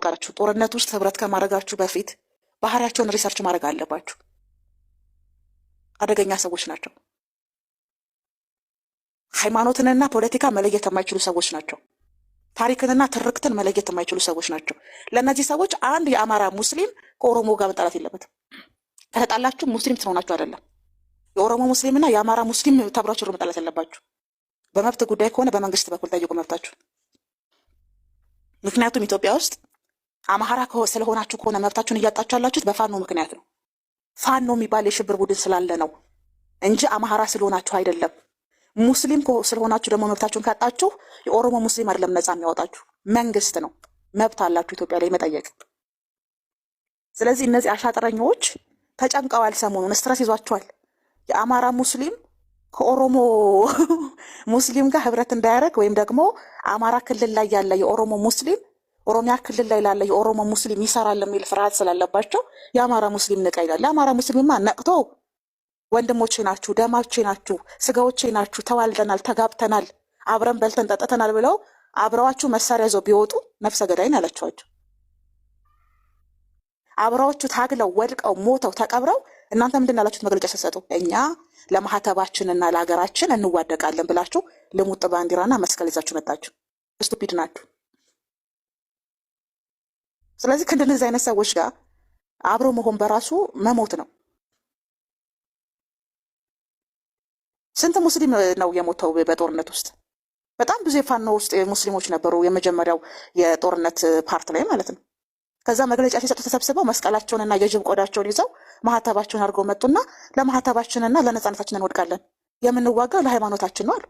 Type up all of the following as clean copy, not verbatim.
ልንገራችሁ፣ ጦርነት ውስጥ ህብረት ከማድረጋችሁ በፊት ባህሪያቸውን ሪሰርች ማድረግ አለባችሁ። አደገኛ ሰዎች ናቸው። ሃይማኖትንና ፖለቲካ መለየት የማይችሉ ሰዎች ናቸው። ታሪክንና ትርክትን መለየት የማይችሉ ሰዎች ናቸው። ለእነዚህ ሰዎች አንድ የአማራ ሙስሊም ከኦሮሞ ጋር መጣላት የለበትም። ከተጣላችሁ ሙስሊም ስለሆናችሁ አይደለም። የኦሮሞ ሙስሊምና የአማራ ሙስሊም ተብራችሁ መጣላት ያለባችሁ። በመብት ጉዳይ ከሆነ በመንግስት በኩል ጠይቁ መብታችሁ። ምክንያቱም ኢትዮጵያ ውስጥ አማራ ስለሆናችሁ ከሆነ መብታችሁን እያጣችሁ ያላችሁት በፋኖ ምክንያት ነው። ፋኖ የሚባል የሽብር ቡድን ስላለ ነው እንጂ አማራ ስለሆናችሁ አይደለም። ሙስሊም ስለሆናችሁ ደግሞ መብታችሁን ካጣችሁ የኦሮሞ ሙስሊም አይደለም ነፃ የሚያወጣችሁ መንግስት ነው። መብት አላችሁ ኢትዮጵያ ላይ መጠየቅ። ስለዚህ እነዚህ አሻጥረኞች ተጨንቀዋል። ሰሞኑን ስትረስ ይዟቸዋል። የአማራ ሙስሊም ከኦሮሞ ሙስሊም ጋር ህብረት እንዳያደርግ ወይም ደግሞ አማራ ክልል ላይ ያለ የኦሮሞ ሙስሊም ኦሮሚያ ክልል ላይ ላለ የኦሮሞ ሙስሊም ይሰራል የሚል ፍርሃት ስላለባቸው የአማራ ሙስሊም ንቃ ይላል። የአማራ ሙስሊምማ ነቅቶ ወንድሞቼ ናችሁ፣ ደማቼ ናችሁ፣ ስጋዎቼ ናችሁ፣ ተዋልደናል፣ ተጋብተናል፣ አብረን በልተን ጠጥተናል ብለው አብረዋችሁ መሳሪያ ይዘው ቢወጡ ነፍሰ ገዳይን አላችኋቸው። አብረዋችሁ ታግለው ወድቀው ሞተው ተቀብረው እናንተ ምንድን ያላችሁት መግለጫ ስትሰጡ እኛ ለማህተባችንና ለሀገራችን እንዋደቃለን ብላችሁ ልሙጥ ባንዲራና መስቀል ይዛችሁ መጣችሁ። ስቱፒድ ናችሁ። ስለዚህ ከእንደነዚህ አይነት ሰዎች ጋር አብሮ መሆን በራሱ መሞት ነው። ስንት ሙስሊም ነው የሞተው በጦርነት ውስጥ? በጣም ብዙ የፋኖ ውስጥ ሙስሊሞች ነበሩ፣ የመጀመሪያው የጦርነት ፓርት ላይ ማለት ነው። ከዛ መግለጫ ሲሰጡ ተሰብስበው መስቀላቸውንና የጅብ ቆዳቸውን ይዘው ማህተባቸውን አድርገው መጡና ለማህተባችንና ለነጻነታችን እንወድቃለን፣ የምንዋጋው ለሃይማኖታችን ነው አሉ።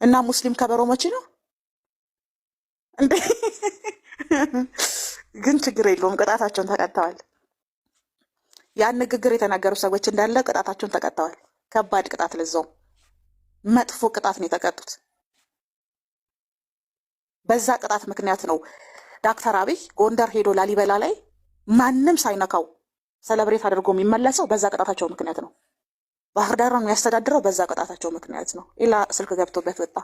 እና ሙስሊም ከበሮ መቼ ነው እንዴ? ግን ችግር የለውም፣ ቅጣታቸውን ተቀጥተዋል። ያን ንግግር የተናገሩ ሰዎች እንዳለ ቅጣታቸውን ተቀጥተዋል። ከባድ ቅጣት፣ ለዛው መጥፎ ቅጣት ነው የተቀጡት። በዛ ቅጣት ምክንያት ነው ዶክተር አብይ ጎንደር ሄዶ ላሊበላ ላይ ማንም ሳይነካው ሰለብሬት አድርጎ የሚመለሰው በዛ ቅጣታቸው ምክንያት ነው። ባህር ዳር ነው የሚያስተዳድረው በዛ ቅጣታቸው ምክንያት ነው። ኢላ ስልክ ገብቶበት ወጣ።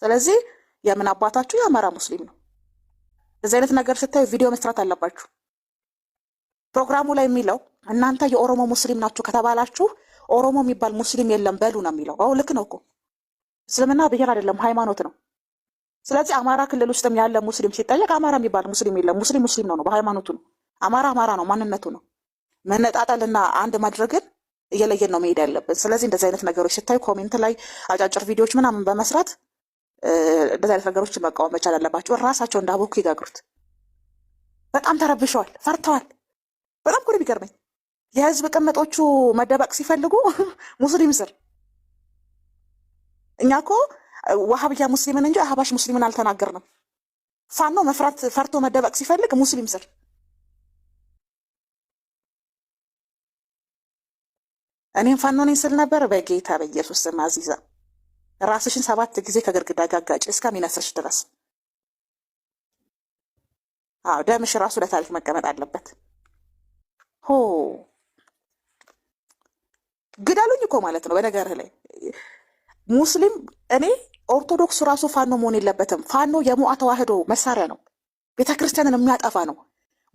ስለዚህ የምን አባታችሁ የአማራ ሙስሊም ነው። እዚህ አይነት ነገር ስታዩ ቪዲዮ መስራት አለባችሁ። ፕሮግራሙ ላይ የሚለው እናንተ የኦሮሞ ሙስሊም ናችሁ ከተባላችሁ ኦሮሞ የሚባል ሙስሊም የለም በሉ ነው የሚለው። አዎ ልክ ነው እኮ እስልምና ብሔር አይደለም ሃይማኖት ነው። ስለዚህ አማራ ክልል ውስጥም ያለ ሙስሊም ሲጠየቅ አማራ የሚባል ሙስሊም የለም። ሙስሊም ሙስሊም ነው በሃይማኖቱ ነው። አማራ አማራ ነው ማንነቱ ነው። መነጣጠልና አንድ ማድረግን እየለየን ነው መሄድ ያለብን። ስለዚህ እንደዚህ አይነት ነገሮች ስታዩ ኮሜንት ላይ አጫጭር ቪዲዮዎች ምናምን በመስራት እንደዚህ አይነት ነገሮችን መቃወም መቻል አለባቸው። ራሳቸው እንዳቦኩ ይጋግሩት። በጣም ተረብሸዋል፣ ፈርተዋል። በጣም እኮ ነው የሚገርመኝ። የህዝብ ቅምጦቹ መደበቅ ሲፈልጉ ሙስሊም ስር እኛ እኮ ዋሃብያ ሙስሊምን እንጂ አህባሽ ሙስሊምን አልተናገርንም። ፋኖ መፍራት ፈርቶ መደበቅ ሲፈልግ ሙስሊም ስር እኔም ፋኖ ነኝ ስል ነበር። በጌታ በኢየሱስ ስም አዚዛ ራስሽን 7 ጊዜ ከግድግዳ ጋጋጭ እስከሚነስርሽ ድረስ። አዎ ደምሽ ራሱ ለታሪክ መቀመጥ አለበት። ሆ ግዳሉኝ እኮ ማለት ነው። በነገርህ ላይ ሙስሊም እኔ ኦርቶዶክስ ራሱ ፋኖ መሆን የለበትም። ፋኖ የሙአ ተዋህዶ መሳሪያ ነው፣ ቤተክርስቲያንን የሚያጠፋ ነው።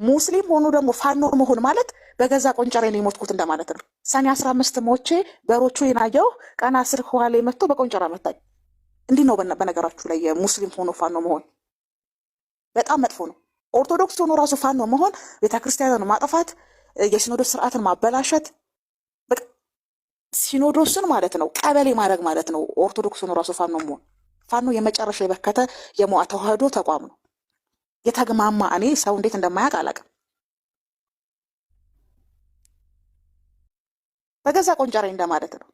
ሙስሊም ሆኖ ደግሞ ፋኖ መሆን ማለት በገዛ ቆንጨሬ ነው የሞትኩት እንደማለት ነው። ሰኔ 15 ሞቼ በሮቹ የናየው ቀና 10 ከኋላ መጥቶ በቆንጨራ መታኝ። እንዲህ ነው በነገራችሁ ላይ የሙስሊም ሆኖ ፋኖ መሆን በጣም መጥፎ ነው። ኦርቶዶክስ ሆኖ ራሱ ፋኖ መሆን ቤተክርስቲያንን ማጥፋት፣ የሲኖዶስ ስርዓትን ማበላሸት፣ ሲኖዶስን ማለት ነው ቀበሌ ማድረግ ማለት ነው። ኦርቶዶክስ ሆኖ ራሱ ፋኖ መሆን። ፋኖ የመጨረሻ የበከተ የሙአ ተዋህዶ ተቋም ነው። የተግማማ እኔ ሰው እንዴት እንደማያውቅ አላውቅም። በገዛ ቆንጨሬ እንደማለት ነው።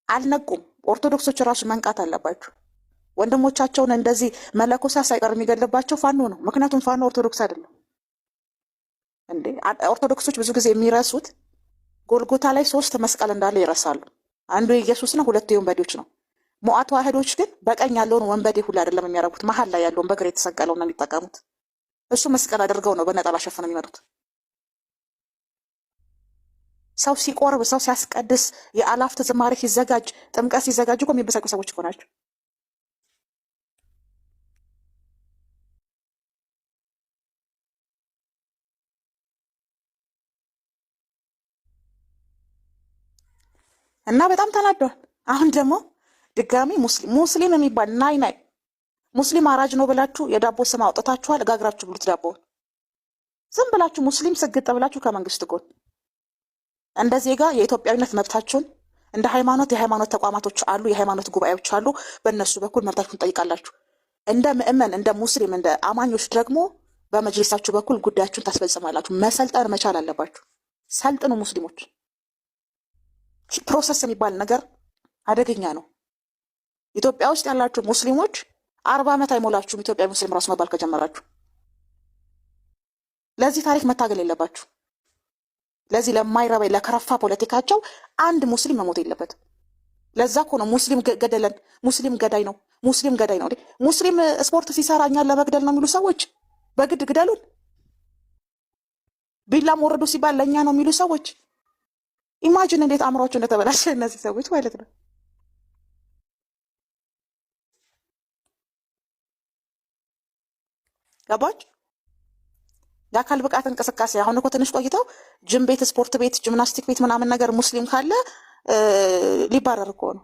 አልነቁም። ኦርቶዶክሶች ራሱ መንቃት አለባቸው። ወንድሞቻቸውን እንደዚህ መለኮሳ ሳይቀር የሚገልባቸው ፋኖ ነው። ምክንያቱም ፋኖ ኦርቶዶክስ አይደለም እንዴ። ኦርቶዶክሶች ብዙ ጊዜ የሚረሱት ጎልጎታ ላይ 3 መስቀል እንዳለ ይረሳሉ። አንዱ የኢየሱስ ነው፣ 2 የወንበዴዎች ነው። ሙአ ተዋህዶች ግን በቀኝ ያለውን ወንበዴ ሁሉ አይደለም የሚያደርጉት፣ መሀል ላይ ያለውን በግር የተሰቀለውን ነው የሚጠቀሙት። እሱ መስቀል አድርገው ነው በነጠላ ሸፍነው የሚመጡት። ሰው ሲቆርብ፣ ሰው ሲያስቀድስ፣ የአላፍት ዝማሬ ሲዘጋጅ፣ ጥምቀት ሲዘጋጅ እኮ የሚበሳጩ ሰዎች እኮ ናቸው። እና በጣም ተናደዋል። አሁን ደግሞ ድጋሚ ሙስሊም የሚባል ናይ ሙስሊም አራጅ ነው ብላችሁ የዳቦ ስም አውጥታችኋል። ጋግራችሁ ብሉት ዳቦውን። ዝም ብላችሁ ሙስሊም ስግጥ ብላችሁ ከመንግስት ጎን እንደ ዜጋ የኢትዮጵያዊነት መብታችሁን እንደ ሃይማኖት የሃይማኖት ተቋማቶች አሉ፣ የሃይማኖት ጉባኤዎች አሉ። በእነሱ በኩል መብታችሁን ጠይቃላችሁ። እንደ ምእመን እንደ ሙስሊም እንደ አማኞች ደግሞ በመጅሊሳችሁ በኩል ጉዳያችሁን ታስፈጽማላችሁ። መሰልጠን መቻል አለባችሁ። ሰልጥኑ ሙስሊሞች። ፕሮሰስ የሚባል ነገር አደገኛ ነው። ኢትዮጵያ ውስጥ ያላችሁ ሙስሊሞች 40 ዓመት አይሞላችሁም ኢትዮጵያ ሙስሊም ራሱ መባል ከጀመራችሁ። ለዚህ ታሪክ መታገል የለባችሁ። ለዚህ ለማይረባ ለከረፋ ፖለቲካቸው አንድ ሙስሊም መሞት የለበትም። ለዛ እኮ ነው ሙስሊም ገደለን፣ ሙስሊም ገዳይ ነው፣ ሙስሊም ገዳይ ነው። ሙስሊም ስፖርት ሲሰራ እኛን ለመግደል ነው የሚሉ ሰዎች በግድ ግደሉን፣ ቢላም ወረዱ ሲባል ለእኛ ነው የሚሉ ሰዎች ኢማጂን እንዴት አእምሯቸው እንደተበላሸ እነዚህ ሰዎች ማለት ነው። ገባች? የአካል ብቃት እንቅስቃሴ አሁን እኮ ትንሽ ቆይተው ጅም ቤት፣ ስፖርት ቤት፣ ጂምናስቲክ ቤት ምናምን ነገር ሙስሊም ካለ ሊባረር እኮ ነው።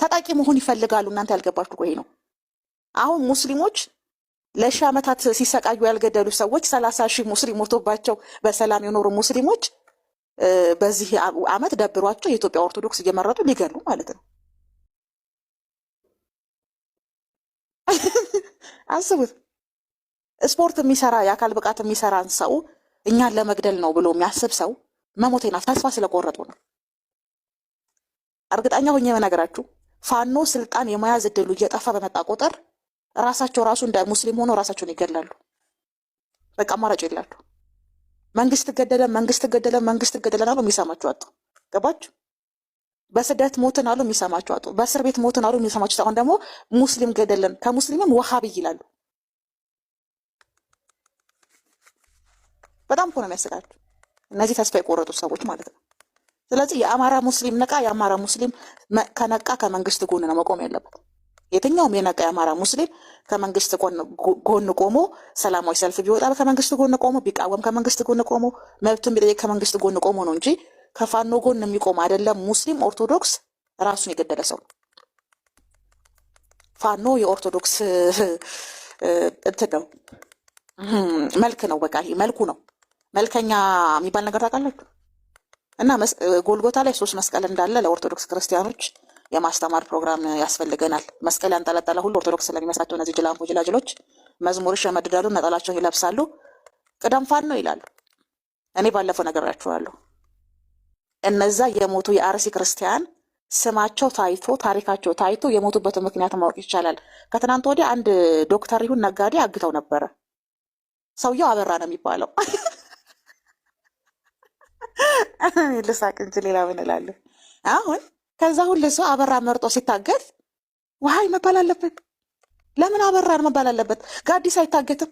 ታጣቂ መሆን ይፈልጋሉ። እናንተ ያልገባችሁ እኮ ይሄ ነው። አሁን ሙስሊሞች ለሺህ ዓመታት ሲሰቃዩ ያልገደሉ ሰዎች 30 ሺህ ሙስሊም ሞቶባቸው በሰላም የኖሩ ሙስሊሞች በዚህ ዓመት ደብሯቸው የኢትዮጵያ ኦርቶዶክስ እየመረጡ ሊገሉ ማለት ነው። አስቡት። ስፖርት የሚሰራ የአካል ብቃት የሚሰራን ሰው እኛን ለመግደል ነው ብሎ የሚያስብ ሰው መሞቴና ተስፋ ስለቆረጡ ነው። እርግጠኛ ሆኜ የምነግራችሁ ፋኖ ስልጣን የመያዝ እድሉ እየጠፋ በመጣ ቁጥር ራሳቸው ራሱ እንደ ሙስሊም ሆኖ ራሳቸውን ይገላሉ። በቃ አማራጭ የላሉ። መንግስት ገደለ፣ መንግስት ገደለ፣ መንግስት ገደለ አሉ፣ የሚሰማችሁ አጡ። ገባችሁ? በስደት ሞትን አሉ፣ የሚሰማችሁ አጡ። በእስር ቤት ሞትን አሉ፣ የሚሰማችሁ። አሁን ደግሞ ሙስሊም ገደለን፣ ከሙስሊምም ወሃቢ ይላሉ። በጣም እኮ ነው የሚያስቃችሁ እነዚህ ተስፋ የቆረጡ ሰዎች ማለት ነው። ስለዚህ የአማራ ሙስሊም ነቃ። የአማራ ሙስሊም ከነቃ ከመንግስት ጎን ነው መቆም ያለበት። የትኛውም የነቃ የአማራ ሙስሊም ከመንግስት ጎን ቆሞ ሰላማዊ ሰልፍ ቢወጣ ከመንግስት ጎን ቆሞ ቢቃወም ከመንግስት ጎን ቆሞ መብቱን ቢጠይቅ ከመንግስት ጎን ቆሞ ነው እንጂ ከፋኖ ጎን የሚቆም አይደለም። ሙስሊም ኦርቶዶክስ ራሱን የገደለ ሰው ፋኖ የኦርቶዶክስ እንትን ነው መልክ ነው። በቃ ይሄ መልኩ ነው። መልከኛ የሚባል ነገር ታውቃላችሁ? እና ጎልጎታ ላይ 3 መስቀል እንዳለ ለኦርቶዶክስ ክርስቲያኖች የማስተማር ፕሮግራም ያስፈልገናል። መስቀል ያንጠለጠለ ሁሉ ኦርቶዶክስ ስለሚመስላቸው እነዚህ ጅላንፎ ጅላጅሎች መዝሙር ሸመድዳሉ፣ ነጠላቸውን ይለብሳሉ፣ ቅደም ፋኖ ይላሉ። እኔ ባለፈው ነገራችኋለሁ። እነዛ የሞቱ የአርሲ ክርስቲያን ስማቸው ታይቶ ታሪካቸው ታይቶ የሞቱበትን ምክንያት ማወቅ ይቻላል። ከትናንት ወዲያ አንድ ዶክተር ይሁን ነጋዴ አግተው ነበረ። ሰውየው አበራ ነው የሚባለው። ልሳቅ እንጂ ሌላ ምን እላለሁ? አሁን ከዛ ሁሉ ሰው አበራ መርጦ ሲታገት ዋይ መባል አለበት። ለምን አበራ መባል አለበት? ጋዲስ አይታገትም?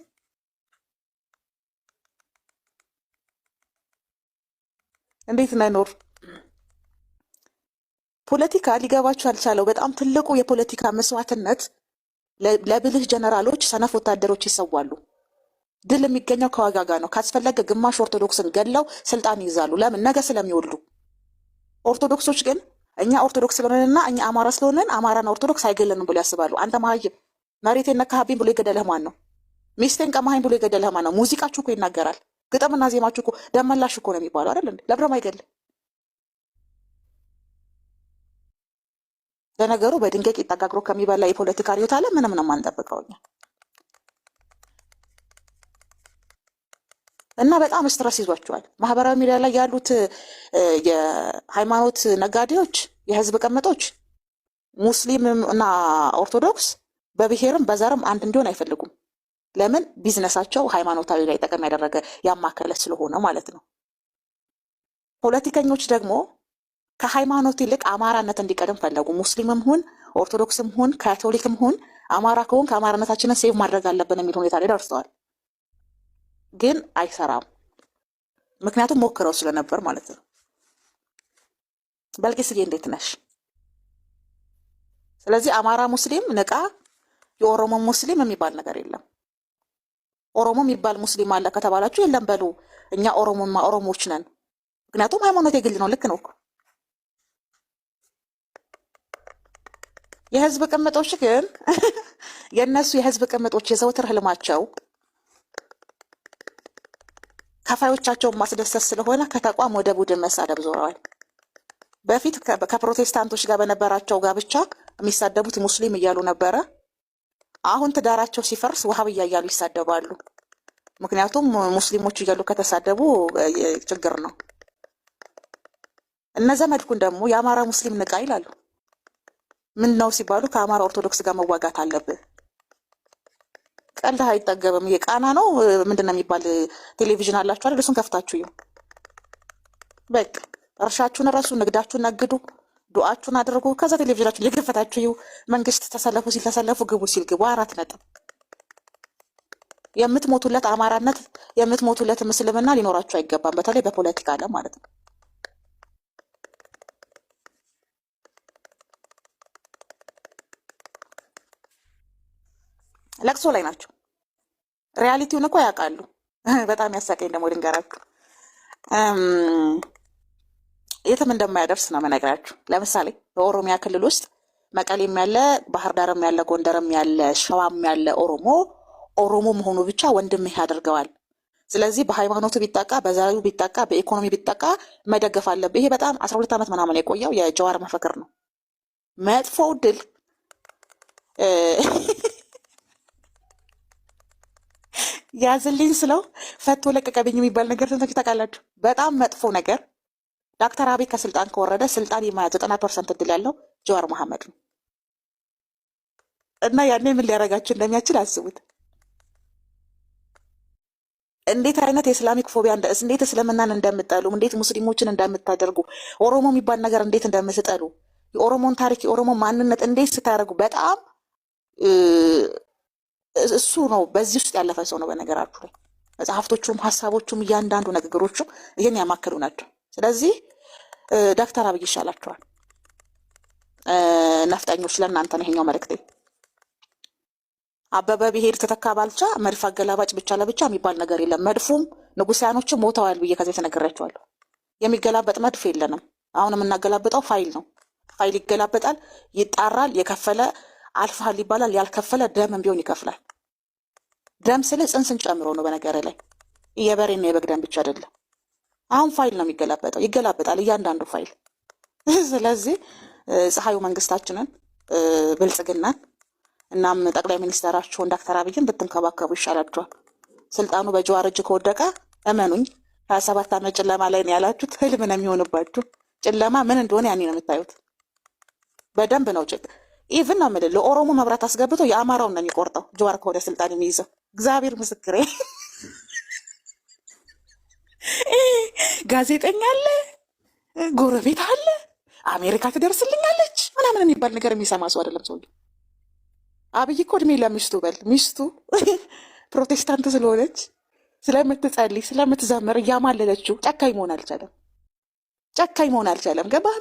እንዴት ነኖር? ፖለቲካ ሊገባችሁ አልቻለው። በጣም ትልቁ የፖለቲካ መስዋዕትነት ለብልህ ጀነራሎች ሰነፍ ወታደሮች ይሰዋሉ። ድል የሚገኘው ከዋጋ ጋር ነው። ካስፈለገ ግማሽ ኦርቶዶክስን ገለው ስልጣን ይይዛሉ። ለምን? ነገ ስለሚወልዱ። ኦርቶዶክሶች ግን እኛ ኦርቶዶክስ ስለሆነንና እኛ አማራ ስለሆነን አማራና ኦርቶዶክስ አይገለንም ብሎ ያስባሉ። አንተ መሀይም መሬቴን ነካህብኝ ብሎ የገደለህ ማን ነው? ሚስቴን ቀማኸኝ ብሎ የገደለህ ማን ነው? ሙዚቃችሁ እኮ ይናገራል። ግጥምና ዜማችሁ እኮ ደመላሽ እኮ ነው የሚባለው አይደል እንዴ? ለብረም አይገል። ለነገሩ በድንጋይ ይጠጋግሮ ከሚበላ የፖለቲካ ሪዮት አለ ምንም ነው የማንጠብቀው እኛ። እና በጣም ስትረስ ይዟቸዋል። ማህበራዊ ሚዲያ ላይ ያሉት የሃይማኖት ነጋዴዎች፣ የህዝብ ቀመጦች ሙስሊም እና ኦርቶዶክስ በብሔርም በዘርም አንድ እንዲሆን አይፈልጉም። ለምን? ቢዝነሳቸው ሃይማኖታዊ ላይ ጠቀም ያደረገ ያማከለ ስለሆነ ማለት ነው። ፖለቲከኞች ደግሞ ከሃይማኖት ይልቅ አማራነት እንዲቀደም ፈለጉ። ሙስሊምም ሁን ኦርቶዶክስም ሁን ካቶሊክም ሁን አማራ ከሆን ከአማራነታችንን ሴቭ ማድረግ አለብን የሚል ሁኔታ ላይ ደርሰዋል። ግን አይሰራም። ምክንያቱም ሞክረው ስለነበር ማለት ነው። በልቂስዬ እንዴት ነሽ? ስለዚህ አማራ ሙስሊም ንቃ፣ የኦሮሞ ሙስሊም የሚባል ነገር የለም። ኦሮሞ የሚባል ሙስሊም አለ ከተባላችሁ የለም በሉ። እኛ ኦሮሞዎች ነን። ምክንያቱም ሃይማኖት የግል ነው። ልክ ነው እኮ። የህዝብ ቅምጦች ግን የእነሱ የህዝብ ቅምጦች የዘውትር ህልማቸው ከፋዮቻቸውን ማስደሰት ስለሆነ ከተቋም ወደ ቡድን መሳደብ ዞረዋል። በፊት ከፕሮቴስታንቶች ጋር በነበራቸው ጋብቻ የሚሳደቡት ሙስሊም እያሉ ነበረ። አሁን ትዳራቸው ሲፈርስ ውሃብያ እያሉ ይሳደባሉ። ምክንያቱም ሙስሊሞች እያሉ ከተሳደቡ ችግር ነው። እነ ዘመድኩን ደግሞ የአማራ ሙስሊም ንቃ ይላሉ። ምን ነው ሲባሉ ከአማራ ኦርቶዶክስ ጋር መዋጋት አለብህ። ቀልድ አይጠገብም። የቃና ነው ምንድነው የሚባል ቴሌቪዥን አላችሁ አይደል? እሱን ከፍታችሁ ይሁ በቃ እርሻችሁን ረሱ፣ ንግዳችሁን ነግዱ፣ ዱዓችሁን አድርጉ። ከዛ ቴሌቪዥናችሁን የከፈታችሁ ይሁ መንግስት ተሰለፉ ሲል ተሰለፉ፣ ግቡ ሲል ግቡ። 4 ነጥብ። የምትሞቱለት አማራነት የምትሞቱለት ምስልምና ሊኖራችሁ አይገባም። በተለይ በፖለቲካ ዓለም ማለት ነው። ለቅሶ ላይ ናቸው። ሪያሊቲውን እኮ ያውቃሉ። በጣም ያሳቀኝ ደግሞ ድንገራችሁ የትም እንደማያደርስ ነው መነግራችሁ። ለምሳሌ በኦሮሚያ ክልል ውስጥ መቀሌም ያለ ባህር ዳርም ያለ ጎንደርም ያለ ሸዋም ያለ ኦሮሞ መሆኑ ብቻ ወንድምህ ያደርገዋል። ስለዚህ በሃይማኖቱ ቢጠቃ፣ በዛዩ ቢጠቃ፣ በኢኮኖሚ ቢጠቃ መደገፍ አለብህ። ይሄ በጣም 12 ዓመት ምናምን የቆየው የጀዋር መፈክር ነው። መጥፎ ድል ያዝልኝ ስለው ፈቶ ለቀቀብኝ የሚባል ነገር ሰምታችሁ ታውቃላችሁ? በጣም መጥፎ ነገር። ዶክተር አብይ ከስልጣን ከወረደ ስልጣን የማያዝ 90% እድል ያለው ጀዋር መሐመድ ነው። እና ያኔ ምን ሊያደርጋችሁ እንደሚያችል አስቡት። እንዴት አይነት የእስላሚክ ፎቢያ እንዴት እስልምናን እንደምጠሉ፣ እንዴት ሙስሊሞችን እንደምታደርጉ፣ ኦሮሞ የሚባል ነገር እንዴት እንደምትጠሉ፣ የኦሮሞን ታሪክ የኦሮሞ ማንነት እንዴት ስታደርጉ በጣም እሱ ነው። በዚህ ውስጥ ያለፈ ሰው ነው። በነገራችሁ ላይ መጽሐፍቶቹም ሀሳቦቹም እያንዳንዱ ንግግሮቹም ይህን ያማከሉ ናቸው። ስለዚህ ዶክተር አብይ ይሻላቸዋል። ነፍጠኞች ለእናንተ ነው ይሄኛው መልእክቴ። አበበ ብሄድ ተተካ ባልቻ መድፍ አገላባጭ ብቻ ለብቻ የሚባል ነገር የለም። መድፉም ንጉሳኖችም ሞተዋል ብዬ ከዚህ ተነግሬያቸዋለሁ። የሚገላበጥ መድፍ የለንም። አሁን የምናገላብጠው ፋይል ነው። ፋይል ይገላበጣል፣ ይጣራል። የከፈለ አልፋል ይባላል። ያልከፈለ ደምም ቢሆን ይከፍላል። ደም ስለ ጽንስን ጨምሮ ነው። በነገር ላይ የበሬና የበግ ደም ብቻ አይደለም። አሁን ፋይል ነው የሚገላበጠው፣ ይገላበጣል እያንዳንዱ ፋይል። ስለዚህ ፀሐዩ መንግስታችንን ብልጽግናን እናም ጠቅላይ ሚኒስትራችሁን ዶክተር አብይን ብትንከባከቡ ይሻላችኋል። ስልጣኑ በጀዋር እጅ ከወደቀ እመኑኝ 27 ዓመት ጨለማ ላይ ነው ያላችሁት። ህልም ነው የሚሆንባችሁ። ጨለማ ምን እንደሆነ ያኔ ነው የምታዩት። በደንብ ነው ኢቭን ነው የምልህ። ለኦሮሞ መብራት አስገብቶ የአማራውን ነው የሚቆርጠው ጀዋር ከወደ ስልጣን የሚይዘው። እግዚአብሔር ምስክሬ። ጋዜጠኛ አለ፣ ጎረቤት አለ፣ አሜሪካ ትደርስልኛለች ምናምን የሚባል ነገር የሚሰማ ሰው አይደለም ሰው። አብይ እኮ እድሜ ለሚስቱ በል ሚስቱ ፕሮቴስታንት ስለሆነች ስለምትጸልይ ስለምትዘምር እያማለለችው ጨካኝ መሆን አልቻለም። ገባህ?